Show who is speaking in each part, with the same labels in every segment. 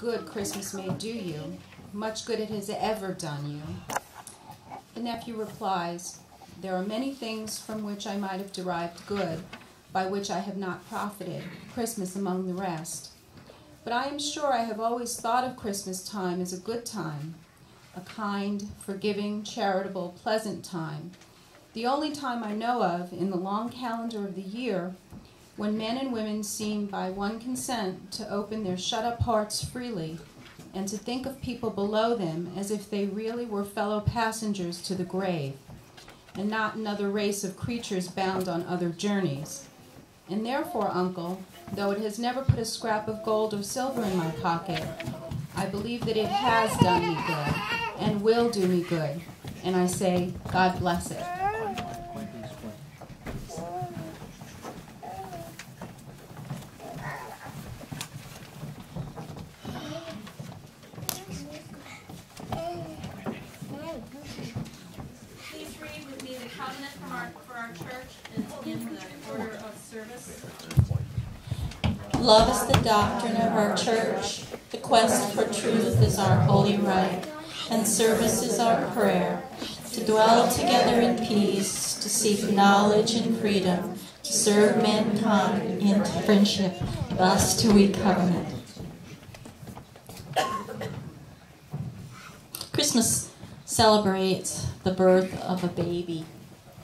Speaker 1: good Christmas may do you, much good it has ever done you. The nephew replies, there are many things from which I might have derived good, by which I have not profited, Christmas among the rest. But I am sure I have always thought of Christmas time as a good time, a kind, forgiving, charitable, pleasant time, the only time I know of in the long calendar of the year when men and women seem by one consent to open their shut-up hearts freely and to think of people below them as if they really were fellow passengers to the grave and not another race of creatures bound on other journeys. And therefore, Uncle, though it has never put a scrap of gold or silver in my pocket, I believe that it has done me good and will do me good. And I say, God bless it.
Speaker 2: Please read with me the covenant for our church in the order of service.
Speaker 3: Love is the doctrine of our church. The quest for truth is our holy right, and service is our prayer. To dwell together in peace, to seek knowledge and freedom, to serve mankind in friendship, thus do we covenant. Christmas celebrates the birth of a baby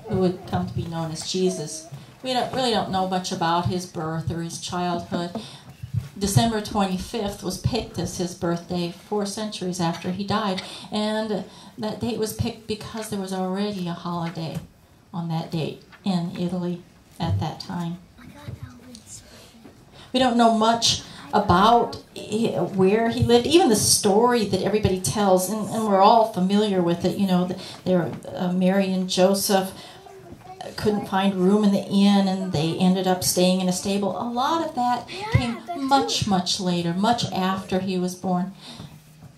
Speaker 3: who would come to be known as Jesus. We really don't know much about his birth or his childhood. December 25th was picked as his birthday 4 centuries after he died, and that date was picked because there was already a holiday on that date in Italy at that time. We don't know much about where he lived, even the story that everybody tells, and we're all familiar with it. You know, Mary and Joseph couldn't find room in the inn, and they ended up staying in a stable. A lot of that came much, much later, much after he was born.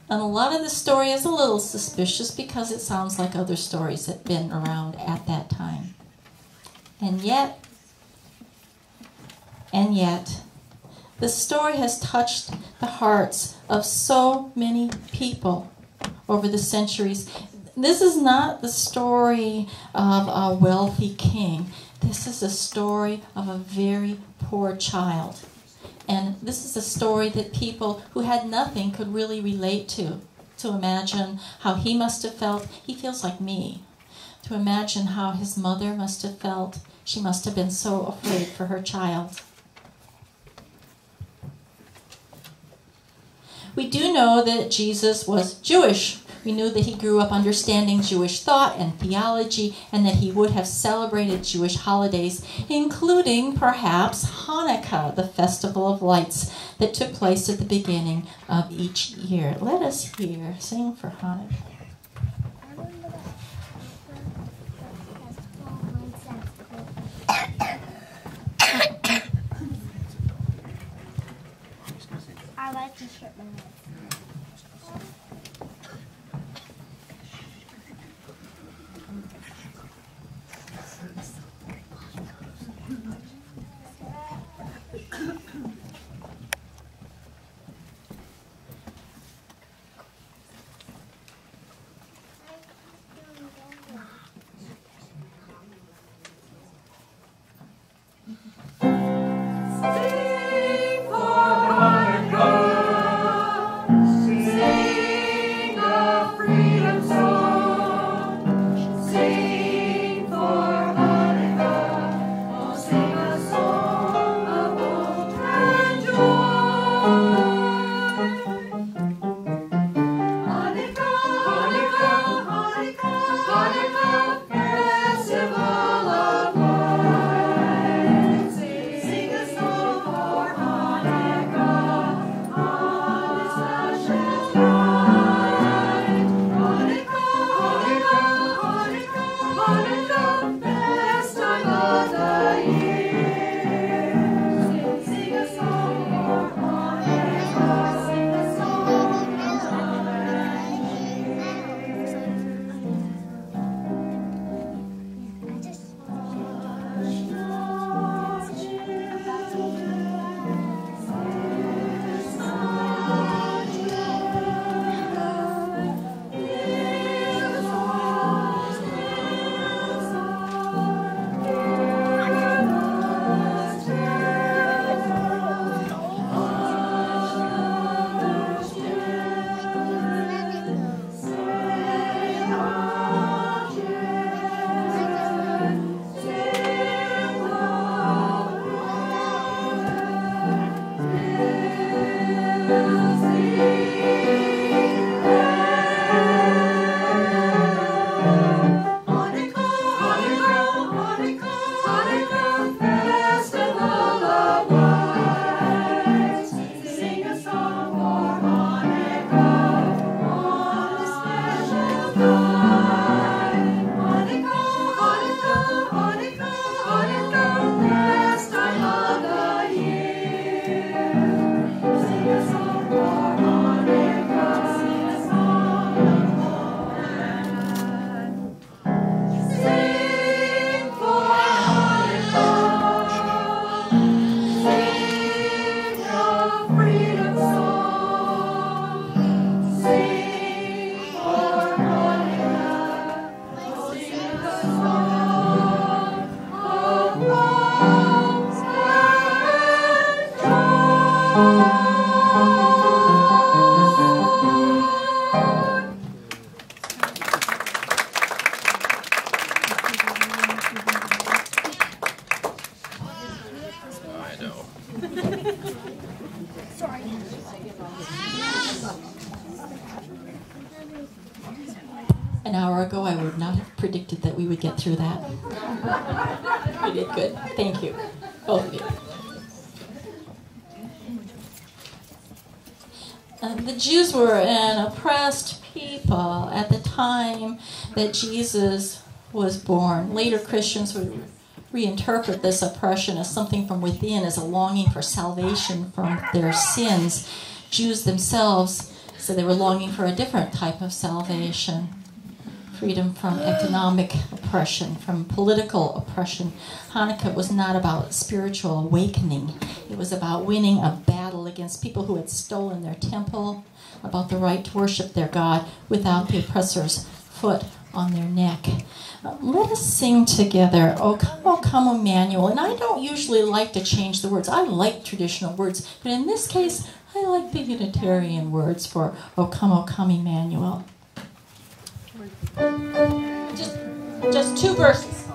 Speaker 3: And a lot of the story is a little suspicious because it sounds like other stories that had been around at that time. And yet, the story has touched the hearts of so many people over the centuries. This is not the story of a wealthy king. This is a story of a very poor child. And this is a story that people who had nothing could really relate to imagine how he must have felt. He feels like me. To imagine how his mother must have felt. She must have been so afraid for her child. We do know that Jesus was Jewish. We knew that he grew up understanding Jewish thought and theology, and that he would have celebrated Jewish holidays, including perhaps Hanukkah, the festival of lights that took place at the beginning of each year. Let us sing for Hanukkah.
Speaker 4: I like to strip my head.
Speaker 5: Sing for Hanukkah, sing
Speaker 3: An hour ago, I would not have predicted that we would get through that. You did good. Thank you, both of you. The Jews were an oppressed people at the time that Jesus was born. Later Christians would reinterpret this oppression as something from within, as a longing for salvation from their sins. Jews themselves said they were longing for a different type of salvation. Freedom from economic oppression, from political oppression. Hanukkah was not about spiritual awakening. It was about winning a battle against people who had stolen their temple, about the right to worship their God without the oppressor's foot on their neck. Let us sing together, O come, Emmanuel. And I don't usually like to change the words. I like traditional words, but in this case, I like the Unitarian words for O come, Emmanuel. Just two verses.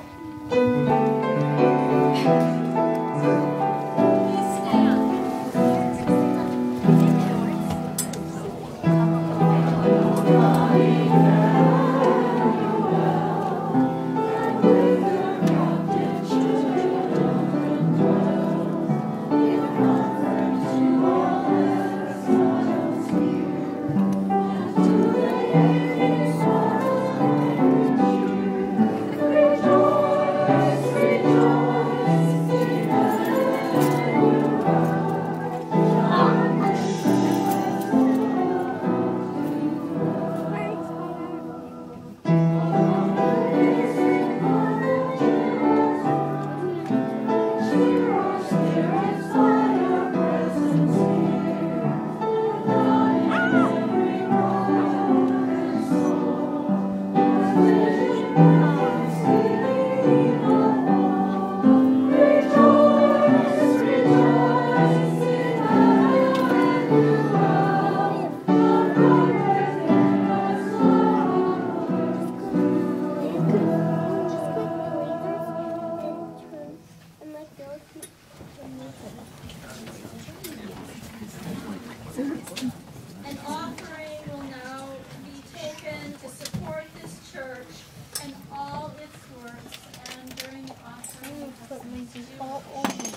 Speaker 2: An offering will now be taken to support this church and all its works, and during the offering, we
Speaker 4: Put
Speaker 2: have
Speaker 4: lenses all over.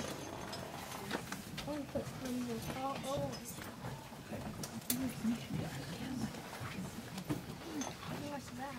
Speaker 4: Put lenses all over. What's that?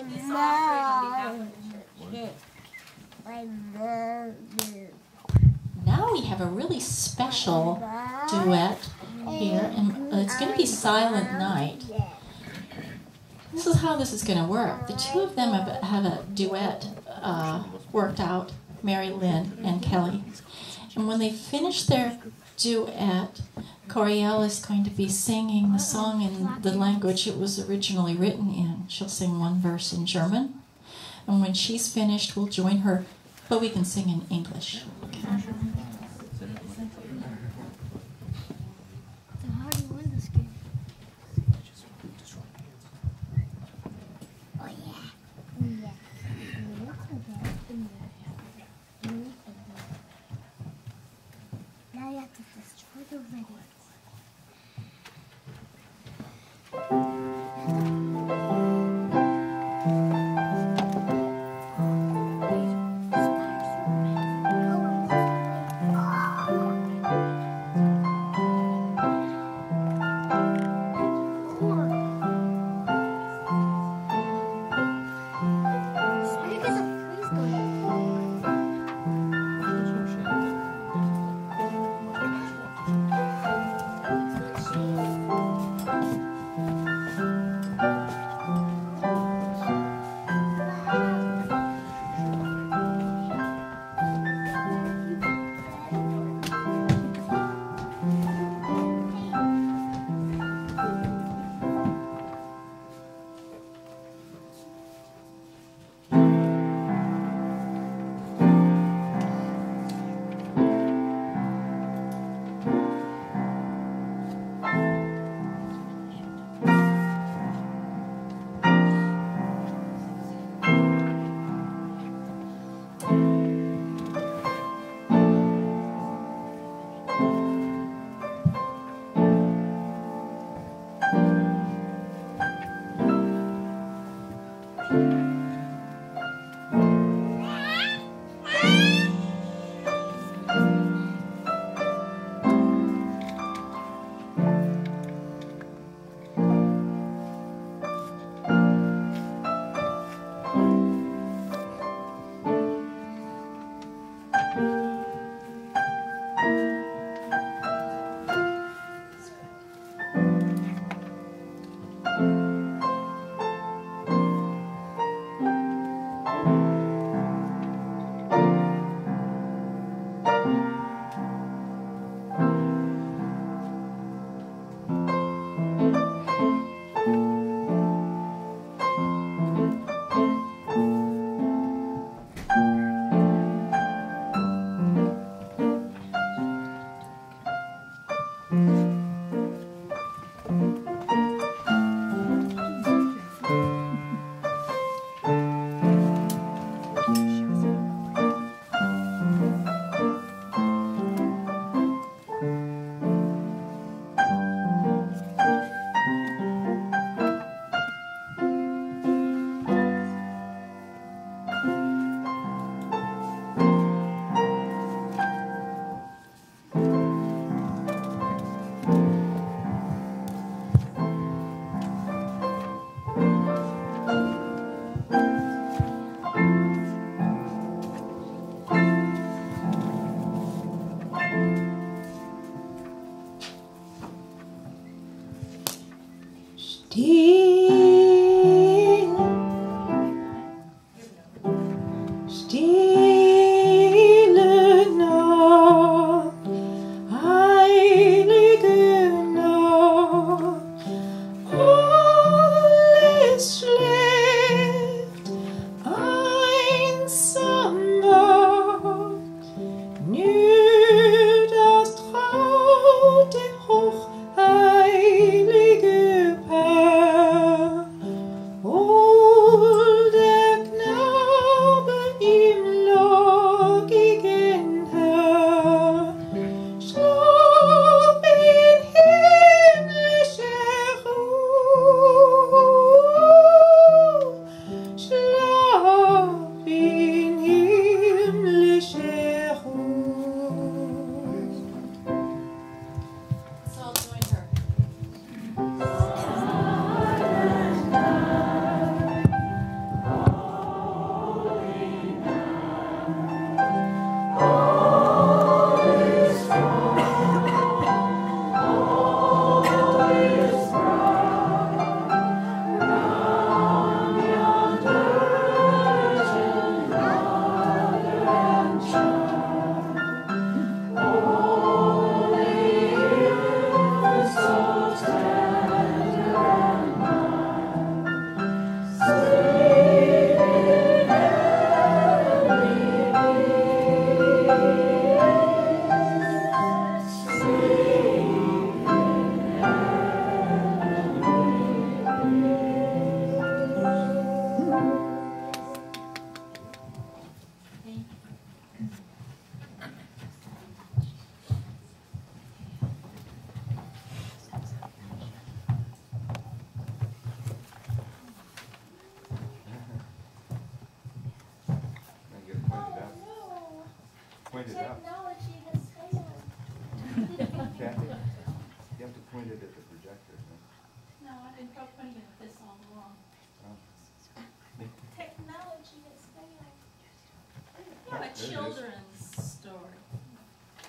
Speaker 2: lead this offering on behalf of the church.
Speaker 3: Now we have a really special duet here, and it's going to be Silent Night. This is how this is going to work. The two of them have a duet worked out, Mary Lynn and Kelly. And when they finish their duet, Coriel is going to be singing the song in the language it was originally written in. She'll sing one verse in German, and when she's finished, we'll join her, but we can sing in English.
Speaker 4: So how do you win this game? Oh yeah. Now you have to destroy the red ones.
Speaker 5: point it out.
Speaker 2: Technology has failed.
Speaker 5: Kathy, you have to point it at the projector.
Speaker 2: No, I've been putting it this all along.
Speaker 5: Oh.
Speaker 2: Technology has failed.
Speaker 6: What a
Speaker 5: There it is.
Speaker 6: children's story.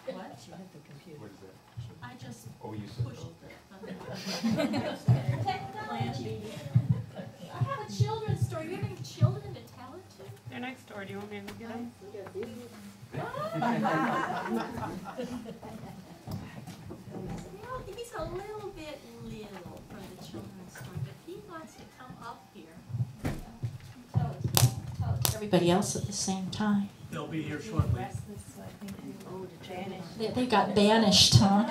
Speaker 6: What?
Speaker 5: What is that?
Speaker 6: I just
Speaker 5: Oh, you said
Speaker 6: pushed
Speaker 5: okay.
Speaker 6: it.
Speaker 2: Technology. I have a children's story. You have any children to tell it to?
Speaker 7: They're next door. Do you want me to get them?
Speaker 6: Well, he's a little bit little for the children's story, but he wants to come up here.
Speaker 2: Tell it.
Speaker 3: Everybody else at the same time.
Speaker 8: They'll be here shortly.
Speaker 3: They got banished, huh?